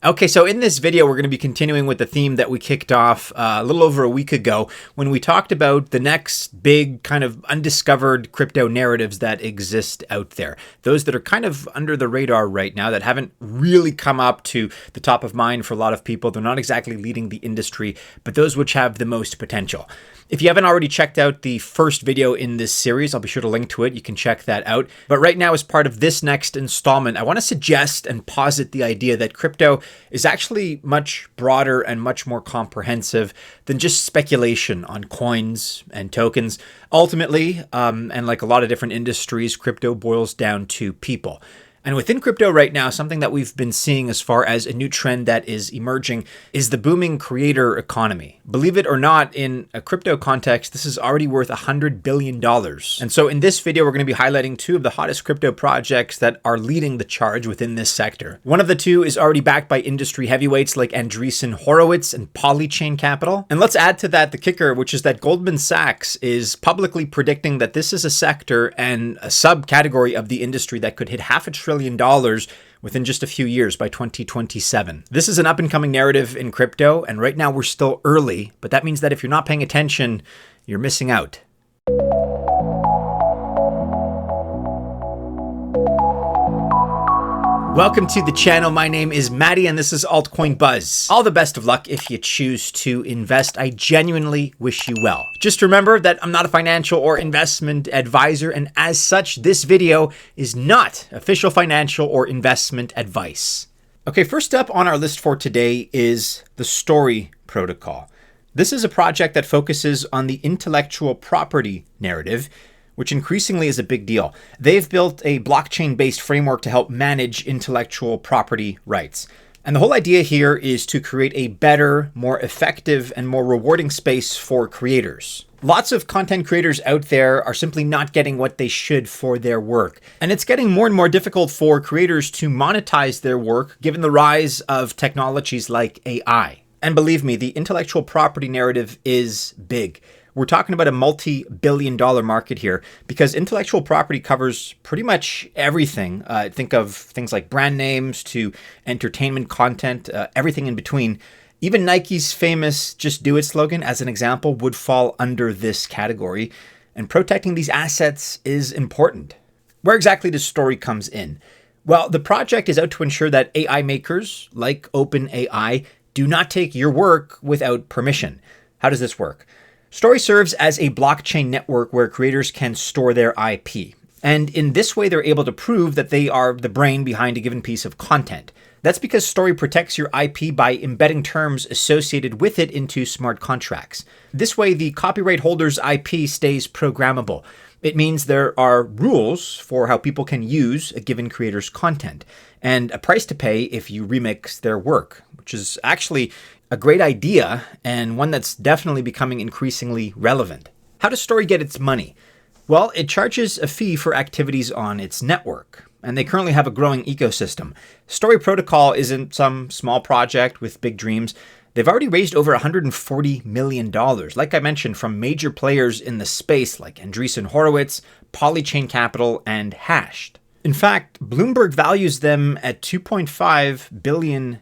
Okay, so in this video, we're going to be continuing with the theme that we kicked off a little over a week ago when we talked about the next big kind of undiscovered crypto narratives that exist out there. Those that are kind of under the radar right now that haven't really come up to the top of mind for a lot of people. They're not exactly leading the industry, but those which have the most potential. If you haven't already checked out the first video in this series, I'll be sure to link to it. You can check that out. But right now, as part of this next installment, I want to suggest and posit the idea that crypto is actually much broader and much more comprehensive than just speculation on coins and tokens. Ultimately, and like a lot of different industries, crypto boils down to people. And within crypto right now, something that we've been seeing as far as a new trend that is emerging is the booming creator economy. Believe it or not, in a crypto context, this is already worth $100 billion. And so in this video, we're going to be highlighting two of the hottest crypto projects that are leading the charge within this sector. One of the two is already backed by industry heavyweights like Andreessen Horowitz and Polychain Capital. And let's add to that the kicker, which is that Goldman Sachs is publicly predicting that this is a sector and a subcategory of the industry that could hit $500 billion within just a few years by 2027. This is an up-and-coming narrative in crypto, and right now we're still early, but that means that if you're not paying attention, you're missing out. Welcome to the channel. My name is Maddie and this is Altcoin Buzz. All the best of luck if you choose to invest. I genuinely wish you well. Just remember that I'm not a financial or investment advisor, and as such, this video is not official financial or investment advice. Okay, first up on our list for today is the Story Protocol. This is a project that focuses on the intellectual property narrative, which increasingly is a big deal. They've built a blockchain-based framework to help manage intellectual property rights. And the whole idea here is to create a better, more effective, and more rewarding space for creators. Lots of content creators out there are simply not getting what they should for their work. And it's getting more and more difficult for creators to monetize their work given the rise of technologies like AI. And believe me, the intellectual property narrative is big. We're talking about a multi-billion-dollar market here because intellectual property covers pretty much everything. Think of things like brand names to entertainment content, everything in between. Even Nike's famous "Just Do It" slogan, as an example, would fall under this category. And protecting these assets is important. Where exactly does Story comes in? Well, the project is out to ensure that AI makers, like OpenAI, do not take your work without permission. How does this work? Story serves as a blockchain network where creators can store their IP. And in this way, they're able to prove that they are the brain behind a given piece of content. That's because Story protects your IP by embedding terms associated with it into smart contracts. This way, the copyright holder's IP stays programmable. It means there are rules for how people can use a given creator's content, and a price to pay if you remix their work, which is actually a great idea and one that's definitely becoming increasingly relevant. How does Story get its money? Well, it charges a fee for activities on its network, and they currently have a growing ecosystem. Story Protocol isn't some small project with big dreams. They've already raised over $140 million, like I mentioned, from major players in the space like Andreessen Horowitz, Polychain Capital, and Hashed. In fact, Bloomberg values them at $2.5 billion.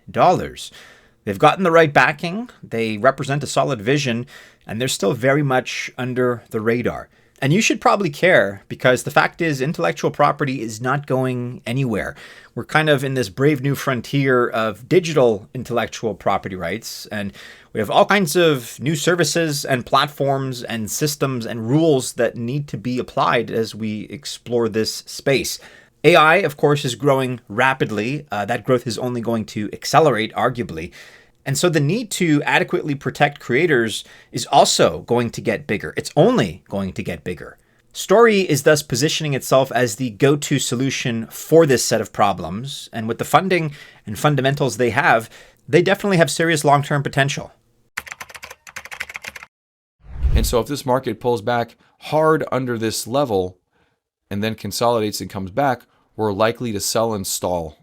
They've gotten the right backing, they represent a solid vision, and they're still very much under the radar. And you should probably care because the fact is intellectual property is not going anywhere. We're kind of in this brave new frontier of digital intellectual property rights, and we have all kinds of new services and platforms and systems and rules that need to be applied as we explore this space. AI, of course, is growing rapidly. That growth is only going to accelerate, arguably. And so the need to adequately protect creators is also going to get bigger. It's only going to get bigger. Story is thus positioning itself as the go-to solution for this set of problems. And with the funding and fundamentals they definitely have serious long-term potential. And so if this market pulls back hard under this level and then consolidates and comes back, we're likely to sell and stall.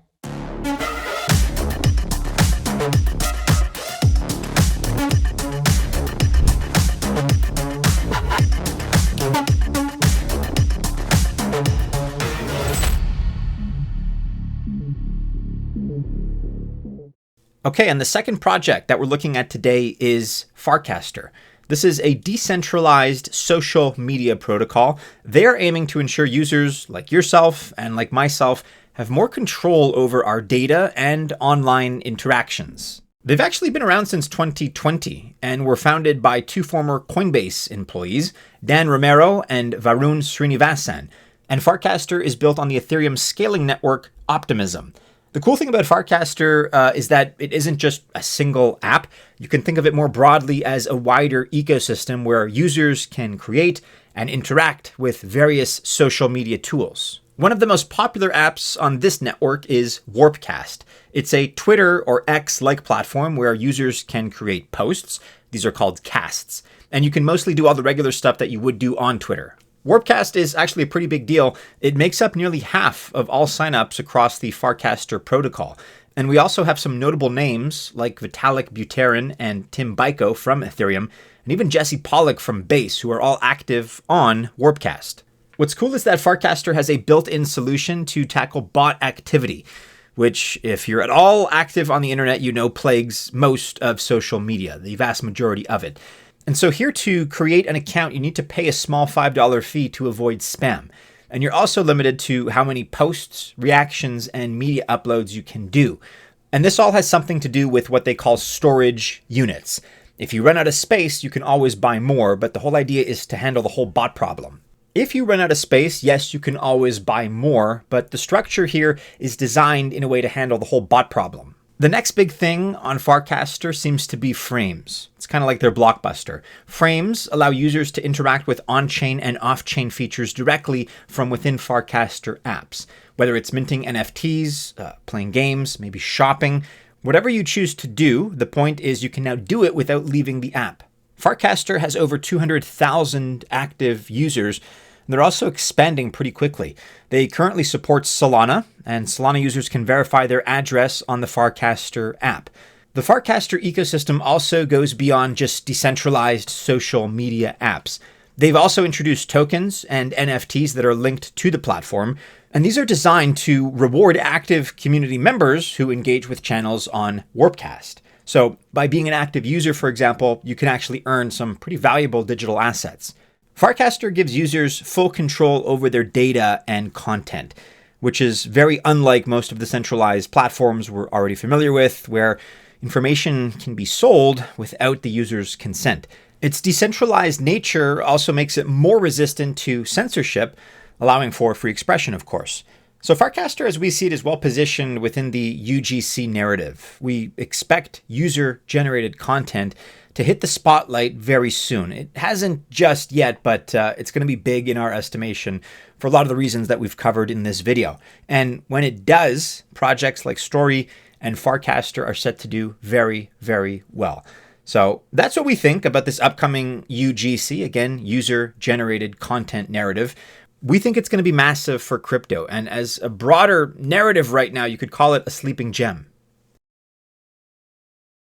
Okay, and the second project that we're looking at today is Farcaster. This is a decentralized social media protocol. They are aiming to ensure users like yourself and like myself have more control over our data and online interactions. They've actually been around since 2020 and were founded by two former Coinbase employees, Dan Romero and Varun Srinivasan. And Farcaster is built on the Ethereum scaling network Optimism. The cool thing about Farcaster is that it isn't just a single app. You can think of it more broadly as a wider ecosystem where users can create and interact with various social media tools. One of the most popular apps on this network is Warpcast. It's a Twitter or X-like platform where users can create posts. These are called casts. And you can mostly do all the regular stuff that you would do on Twitter. Warpcast is actually a pretty big deal. It makes up nearly half of all signups across the Farcaster protocol. And we also have some notable names like Vitalik Buterin and Tim Biko from Ethereum, and even Jesse Pollock from Base, who are all active on Warpcast. What's cool is that Farcaster has a built-in solution to tackle bot activity, which, if you're at all active on the internet, you know plagues most of social media, the vast majority of it. And so here to create an account, you need to pay a small $5 fee to avoid spam. And you're also limited to how many posts, reactions, and media uploads you can do. And this all has something to do with what they call storage units. If you run out of space, you can always buy more, but the whole idea is to handle the whole bot problem. If you run out of space, yes, you can always buy more, but the structure here is designed in a way to handle the whole bot problem. The next big thing on Farcaster seems to be frames. It's kind of like their Blockbuster. Frames allow users to interact with on-chain and off-chain features directly from within Farcaster apps. Whether it's minting NFTs, playing games, maybe shopping, whatever you choose to do, the point is you can now do it without leaving the app. Farcaster has over 200,000 active users. They're also expanding pretty quickly. They currently support Solana, and Solana users can verify their address on the Farcaster app. The Farcaster ecosystem also goes beyond just decentralized social media apps. They've also introduced tokens and NFTs that are linked to the platform, and these are designed to reward active community members who engage with channels on Warpcast. So by being an active user, for example, you can actually earn some pretty valuable digital assets. Farcaster gives users full control over their data and content, which is very unlike most of the centralized platforms we're already familiar with, where information can be sold without the user's consent. Its decentralized nature also makes it more resistant to censorship, allowing for free expression, of course. So Farcaster, as we see it, is well positioned within the UGC narrative. We expect user-generated content to hit the spotlight very soon. It hasn't just yet, but it's going to be big in our estimation for a lot of the reasons that we've covered in this video. And when it does, projects like Story and Farcaster are set to do very, very well. So that's what we think about this upcoming UGC, again, user-generated content narrative. We think it's going to be massive for crypto. And as a broader narrative right now, you could call it a sleeping gem.